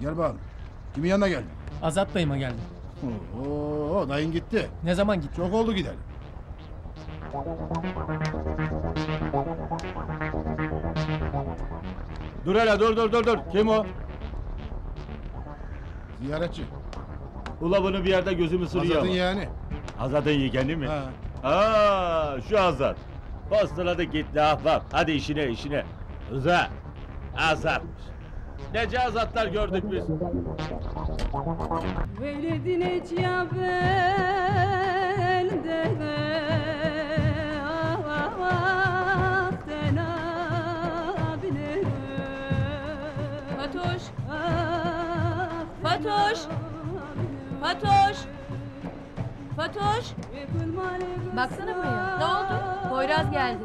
Gel bakalım. Kimin yanına geldin? Azat dayıma geldim. Oo, dayın gitti. Ne zaman gitti? Çok oldu gidelim. Dur hele dur. Kim o? Ziyaretçi. Ula bunu bir yerde gözümü sürüyor Azad'ın ama. yeğeni. Azad'ın yeğeni mi? Ha. Aa, şu Azad. Postaladı gitti ahbap. Hadi işine. Rıza. Azatmış. Nece Azatlar gördük biz. Veledine ciyabelde Fatoş! Fatoş! Fatoş! Fatoş! Baksana buraya. Ne oldu? Poyraz geldi.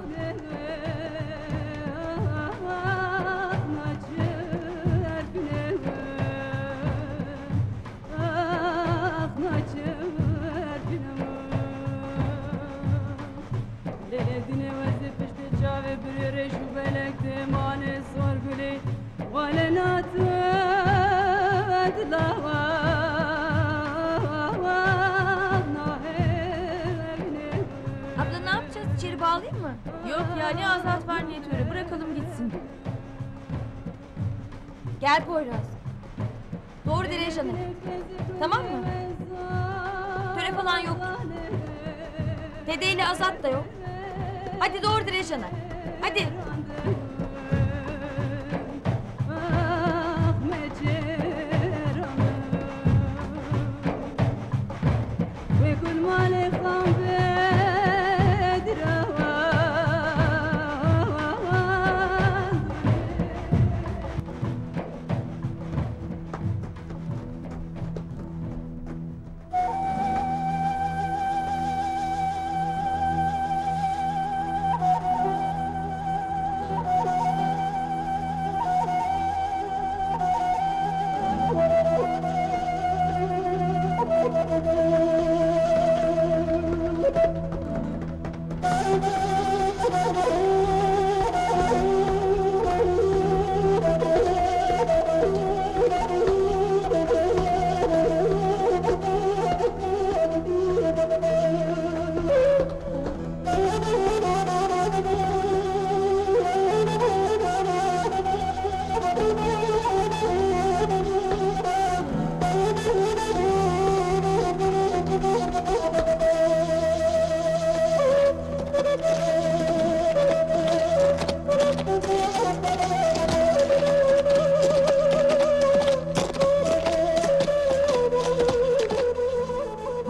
Abla ne yapacağız? İçeri bağlayayım mı? Yok ya, ne Azat var ne Töre. Bırakalım gitsin. Gel Poyraz. Doğru Direjan'a. Tamam mı? Töre falan yok. Dede ile Azat da yok. Hadi doğru Direjan'a. Hadi.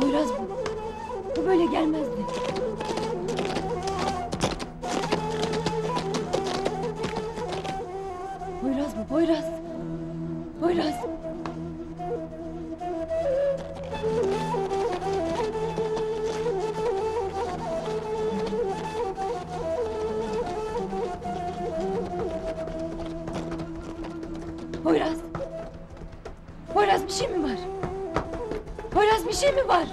Poyraz bu. Bu böyle gelmezdi. Poyraz bu, Poyraz. Poyraz. Poyraz. Poyraz bir şey mi var? Poyraz bir şey mi var?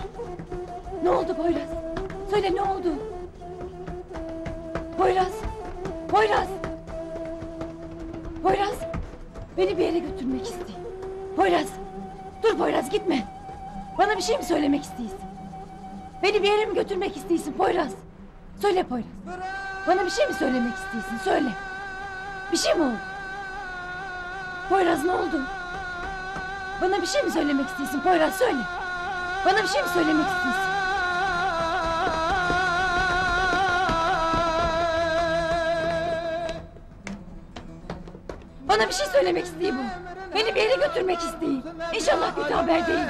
Ne oldu Poyraz? Söyle ne oldu? Poyraz. Poyraz. Poyraz. Beni bir yere götürmek istiyor. Poyraz. Dur Poyraz gitme. Bana bir şey mi söylemek istiyorsun? Beni bir yere mi götürmek istiyorsun Poyraz? Söyle Poyraz. Bana bir şey mi söylemek istiyorsun? Söyle. Bir şey mi oldu? Poyraz ne oldu? Bana bir şey mi söylemek istiyorsun Poyraz söyle. Bana bir şey mi söylemek istiyorsun? Bana bir şey söylemek istiyor bu. Beni bir yere götürmek istiyor. İnşallah kötü haber değildir.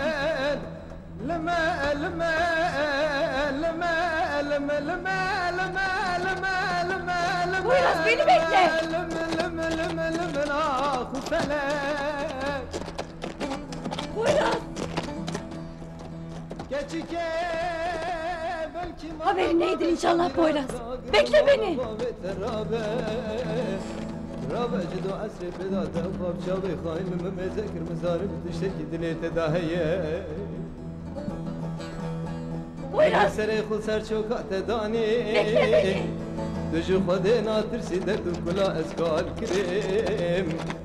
Poyraz beni bekle. Poyraz. Haberin neydir inşallah Poyraz. Bekle beni. رابجد وعسر بداته وخاب شاوي خاين من مذاكر مزارب تشتكي دنيا تداهيه Poyraz. سري خل سر شوكات داني Bekle beni. دجو خدي ناترسي درد كلا اسكال كريم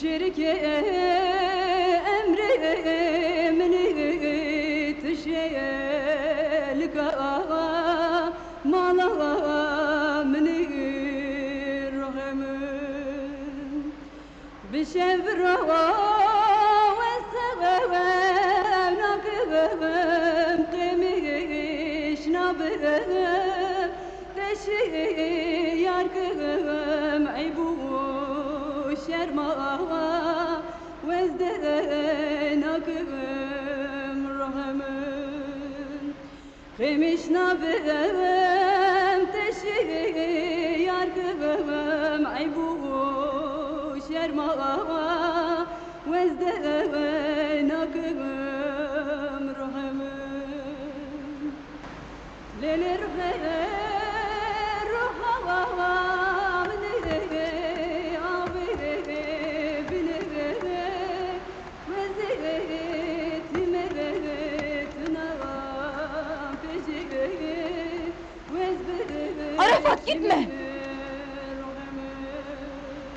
şirke emrimini tişelka malamni rahmin bişevra ve sevnakım qemiş nabım teşi yarkım aybu şerma vezdenakım rahmin qemiş nabım teşi yarkım aybu şerma vezdenakım rahmin leler Arafat gitme!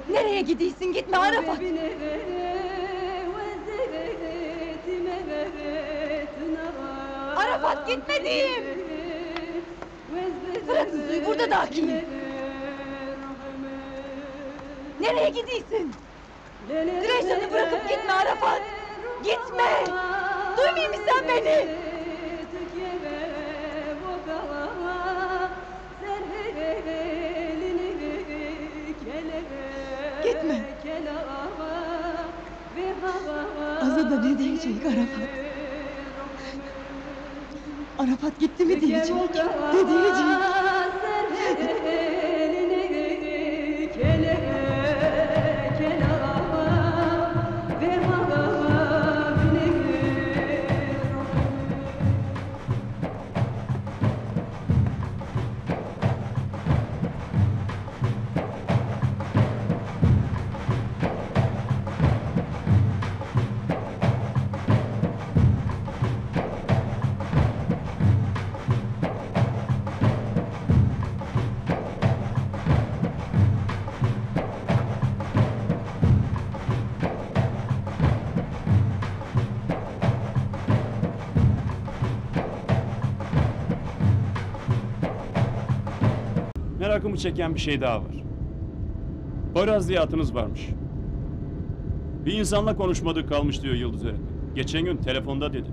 Nereye gidiyorsun? Gitme Arafat! Arafat gitme diyeyim! Bırak Hüsnü'yü burada da akıyım! Nereye gidiyorsun? Güneşan'ı bırakıp gitme Arafat! Gitme! Duymuyor musun sen beni? Gitme! Azada ne diyecek Arafat? Arafat gitti mi diyecek? Ne diyecek? Merakımı çeken bir şey daha var. Poyraz diye atınız varmış. Bir insanla konuşmadık kalmış diyor Yıldız öğretmen. Geçen gün telefonda dedi.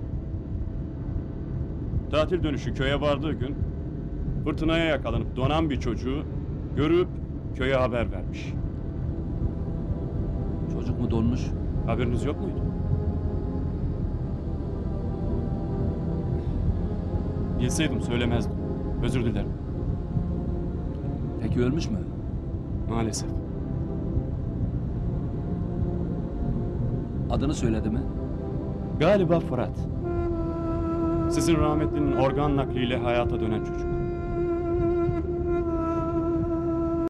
Tatil dönüşü köye vardığı gün fırtınaya yakalanıp donan bir çocuğu görüp köye haber vermiş. Çocuk mu donmuş? Haberiniz yok muydu? Bilseydim söylemezdim. Özür dilerim. Peki ölmüş mü? Maalesef. Adını söyledi mi? Galiba Fırat. Sizin rahmetlinin organ nakliyle hayata dönen çocuk.